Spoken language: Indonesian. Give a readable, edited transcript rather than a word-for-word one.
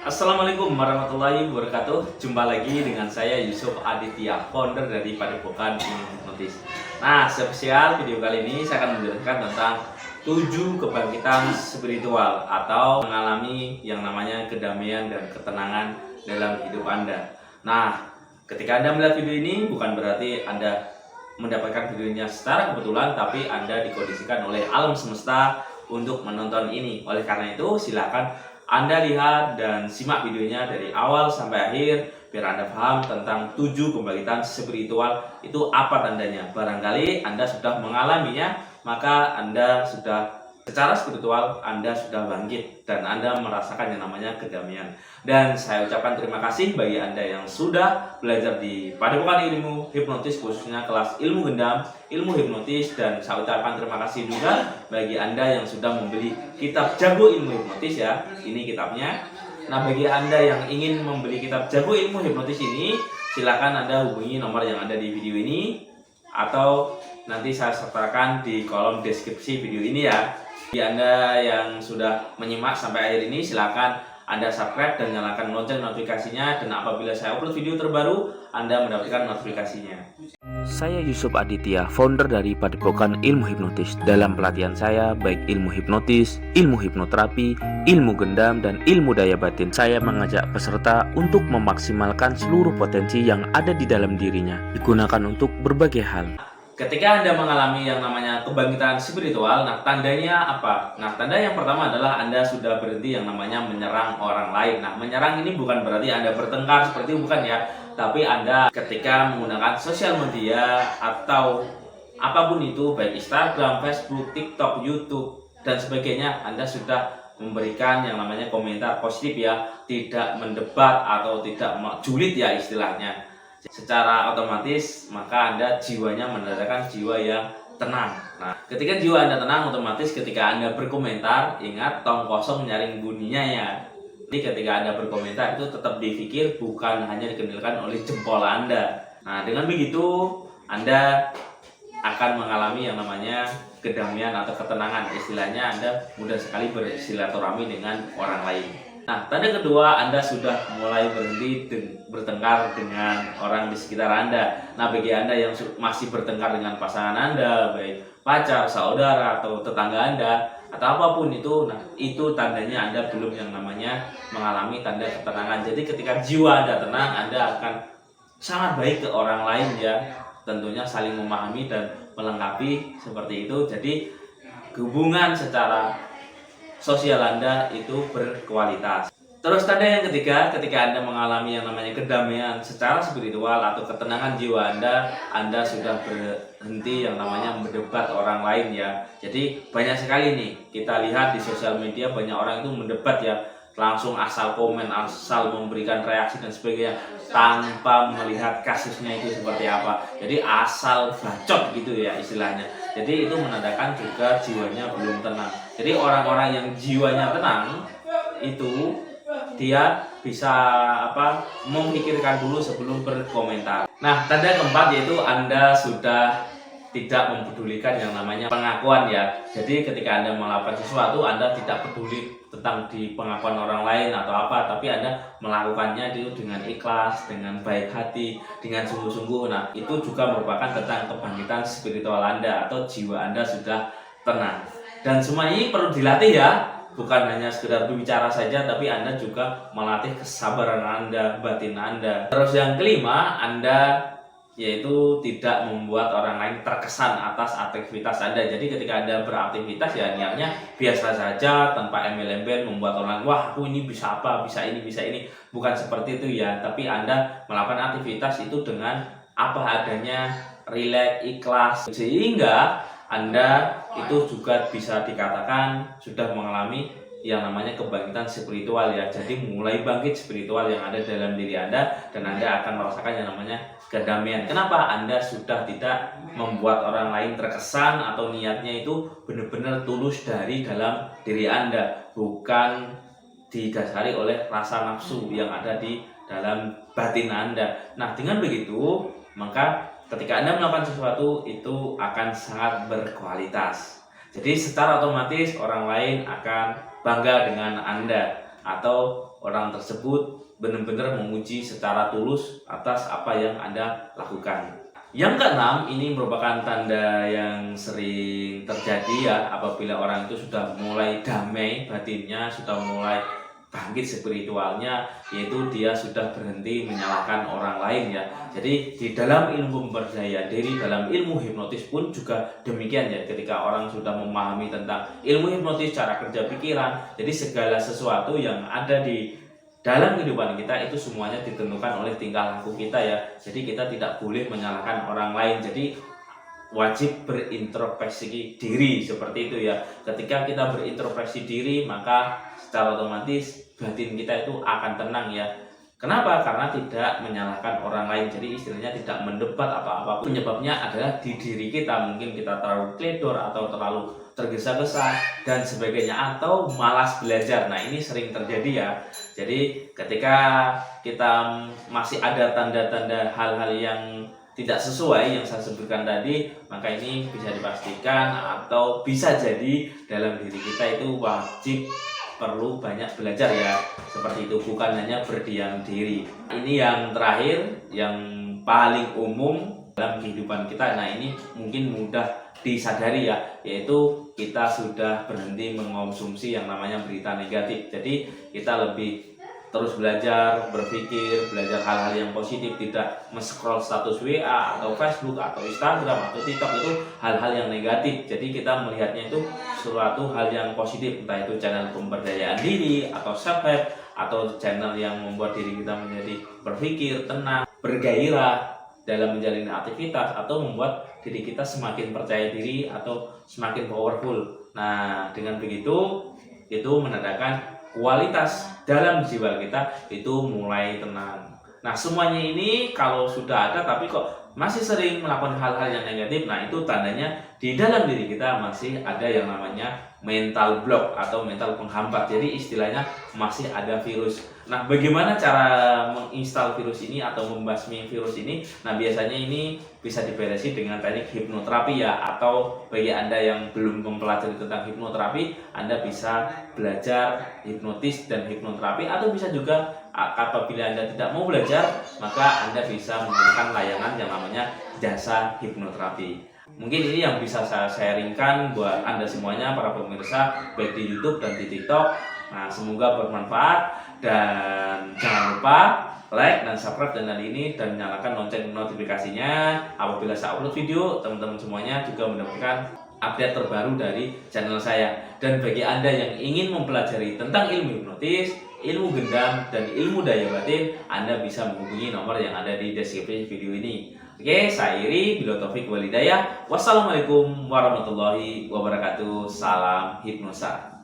Assalamualaikum warahmatullahi wabarakatuh. Jumpa lagi dengan saya Yusuf Aditya, founder dari Padepokan Ilmu Hipnotis. Nah, spesial video kali ini saya akan menjelaskan tentang 7 kebangkitan spiritual atau mengalami yang namanya kedamaian dan ketenangan dalam hidup Anda. Nah, ketika Anda melihat video ini bukan berarti Anda mendapatkan videonya secara kebetulan, tapi Anda dikondisikan oleh alam semesta untuk menonton ini. Oleh karena itu, silakan Anda lihat dan simak videonya dari awal sampai akhir biar Anda paham tentang 7 kebangkitan spiritual itu apa tandanya. Barangkali Anda sudah mengalaminya, maka Anda sudah secara spiritual Anda sudah bangkit dan Anda merasakan yang namanya kedamaian. Dan saya ucapkan terima kasih bagi Anda yang sudah belajar di Padepokan Ilmu Hipnotis, khususnya kelas ilmu gendam, ilmu hipnotis. Dan saya ucapkan terima kasih juga bagi Anda yang sudah membeli kitab Jago Ilmu Hipnotis ya. Ini kitabnya. Nah, bagi Anda yang ingin membeli kitab Jago Ilmu Hipnotis ini, silakan Anda hubungi nomor yang ada di video ini atau nanti saya sertakan di kolom deskripsi video ini ya. Bagi Anda yang sudah menyimak sampai akhir ini, silakan Anda subscribe dan nyalakan lonceng notifikasinya, dan apabila saya upload video terbaru, Anda mendapatkan notifikasinya. Saya Yusuf Aditya, founder dari Padepokan Ilmu Hipnotis. Dalam pelatihan saya, baik ilmu hipnotis, ilmu hipnoterapi, ilmu gendam, dan ilmu daya batin, saya mengajak peserta untuk memaksimalkan seluruh potensi yang ada di dalam dirinya, digunakan untuk berbagai hal. Ketika Anda mengalami yang namanya kebangkitan spiritual, nah tandanya apa? Nah, tanda yang pertama adalah Anda sudah berhenti yang namanya menyerang orang lain. Nah, menyerang ini bukan berarti Anda bertengkar seperti itu, bukan ya. Tapi Anda ketika menggunakan sosial media atau apapun itu, baik Instagram, Facebook, TikTok, YouTube, dan sebagainya, Anda sudah memberikan yang namanya komentar positif ya, tidak mendebat atau tidak julid ya istilahnya. Secara otomatis maka Anda jiwanya menandakan jiwa yang tenang. Nah, ketika jiwa Anda tenang, otomatis ketika Anda berkomentar, ingat tong kosong nyaring bunyinya ya. Jadi ketika Anda berkomentar itu tetap dipikir, bukan hanya dikendalikan oleh jempol Anda. Nah, dengan begitu Anda akan mengalami yang namanya kedamaian atau ketenangan. Istilahnya Anda mudah sekali bersilaturahmi dengan orang lain. Nah, tanda kedua, Anda sudah mulai berhenti bertengkar dengan orang di sekitar Anda. Nah, bagi Anda yang masih bertengkar dengan pasangan Anda, baik pacar, saudara, atau tetangga Anda, atau apapun itu, nah itu tandanya Anda belum yang namanya mengalami tanda ketenangan. Jadi ketika jiwa Anda tenang, Anda akan sangat baik ke orang lain ya. Tentunya saling memahami dan melengkapi seperti itu. Jadi hubungan secara sosial Anda itu berkualitas. Terus tanda yang ketiga, ketika Anda mengalami yang namanya kedamaian secara spiritual atau ketenangan jiwa Anda sudah berhenti yang namanya mendebat orang lain ya. Jadi banyak sekali nih kita lihat di sosial media, banyak orang itu mendebat ya, langsung asal komen, asal memberikan reaksi dan sebagainya tanpa melihat kasusnya itu seperti apa. Jadi asal bacot gitu ya istilahnya. Jadi itu menandakan juga jiwanya belum tenang. Jadi orang-orang yang jiwanya tenang itu dia bisa memikirkan dulu sebelum berkomentar. Nah, tanda keempat yaitu Anda sudah tidak mempedulikan yang namanya pengakuan ya. Jadi ketika Anda melakukan sesuatu, Anda tidak peduli tentang di pengakuan orang lain atau apa, tapi Anda melakukannya itu dengan ikhlas, dengan baik hati, dengan sungguh-sungguh. Nah, itu juga merupakan tentang kebangkitan spiritual Anda atau jiwa Anda sudah tenang. Dan semua ini perlu dilatih ya. Bukan hanya sekedar berbicara saja, tapi Anda juga melatih kesabaran Anda, batin Anda. Terus yang kelima, Anda yaitu tidak membuat orang lain terkesan atas aktivitas Anda. Jadi ketika Anda beraktivitas ya niatnya biasa saja, tanpa embel-embel membuat orang, wah aku ini bisa apa, bisa ini. Bukan seperti itu ya, tapi Anda melakukan aktivitas itu dengan apa adanya, rileks, ikhlas, sehingga Anda itu juga bisa dikatakan sudah mengalami yang namanya kebangkitan spiritual ya. Jadi mulai bangkit spiritual yang ada dalam diri Anda, dan Anda akan merasakan yang namanya kedamaian. Kenapa? Anda sudah tidak membuat orang lain terkesan atau niatnya itu benar-benar tulus dari dalam diri Anda, bukan didasari oleh rasa nafsu yang ada di dalam batin Anda. Nah, dengan begitu maka ketika Anda melakukan sesuatu itu akan sangat berkualitas. Jadi secara otomatis orang lain akan bangga dengan Anda, atau orang tersebut benar-benar menguji secara tulus atas apa yang Anda lakukan. Yang keenam, ini merupakan tanda yang sering terjadi ya apabila orang itu sudah mulai damai batinnya, sudah mulai bangkit spiritualnya, yaitu dia sudah berhenti menyalahkan orang lain ya. Jadi di dalam ilmu pemberdayaan diri, dalam ilmu hipnotis pun juga demikian ya. Ketika orang sudah memahami tentang ilmu hipnotis, cara kerja pikiran, jadi segala sesuatu yang ada di dalam kehidupan kita itu semuanya ditentukan oleh tingkah laku kita ya. Jadi kita tidak boleh menyalahkan orang lain. Jadi wajib berintrospeksi diri seperti itu ya. Ketika kita berintrospeksi diri, maka secara otomatis batin kita itu akan tenang ya. Kenapa? Karena tidak menyalahkan orang lain. Jadi istilahnya tidak mendebat apa-apa. Penyebabnya adalah di diri kita. Mungkin kita terlalu teledor atau terlalu tergesa-gesa dan sebagainya, atau malas belajar. Nah, ini sering terjadi ya. Jadi ketika kita masih ada tanda-tanda hal-hal yang tidak sesuai yang saya sebutkan tadi, maka ini bisa dipastikan atau bisa jadi dalam diri kita itu wajib perlu banyak belajar ya. Seperti itu, bukan hanya berdiam diri. Ini yang terakhir, yang paling umum dalam kehidupan kita. Nah, ini mungkin mudah disadari ya, yaitu kita sudah berhenti mengonsumsi yang namanya berita negatif. Jadi kita lebih terus belajar, berpikir, belajar hal-hal yang positif, tidak men-scroll status WA atau Facebook atau Instagram atau TikTok, itu hal-hal yang negatif. Jadi kita melihatnya itu suatu hal yang positif, entah itu channel pemberdayaan diri atau self-help atau channel yang membuat diri kita menjadi berpikir tenang, bergairah dalam menjalani aktivitas, atau membuat diri kita semakin percaya diri atau semakin powerful. Nah, dengan begitu itu menandakan kualitas dalam jiwa kita itu mulai tenang. Nah, semuanya ini kalau sudah ada tapi kok masih sering melakukan hal-hal yang negatif, nah itu tandanya di dalam diri kita masih ada yang namanya mental block atau mental penghambat. Jadi istilahnya masih ada virus. Nah, bagaimana cara menginstal virus ini atau membasmi virus ini? Nah, biasanya ini bisa diberesi dengan teknik hipnoterapi ya, atau bagi Anda yang belum mempelajari tentang hipnoterapi, Anda bisa belajar hipnotis dan hipnoterapi, atau bisa juga apabila Anda tidak mau belajar, maka Anda bisa menggunakan layanan yang namanya jasa hipnoterapi. Mungkin ini yang bisa saya sharingkan buat Anda semuanya, para pemirsa, baik di YouTube dan di TikTok. Nah, semoga bermanfaat, dan jangan lupa like dan subscribe channel ini dan nyalakan lonceng notifikasinya. Apabila saya upload video, teman-teman semuanya juga mendapatkan update terbaru dari channel saya. Dan bagi Anda yang ingin mempelajari tentang ilmu hipnotis, ilmu gendam, dan ilmu daya batin, Anda bisa menghubungi nomor yang ada di deskripsi video ini. Oke, saya Iri, bila taufik walhidayah. Wassalamualaikum warahmatullahi wabarakatuh. Salam hipnosa.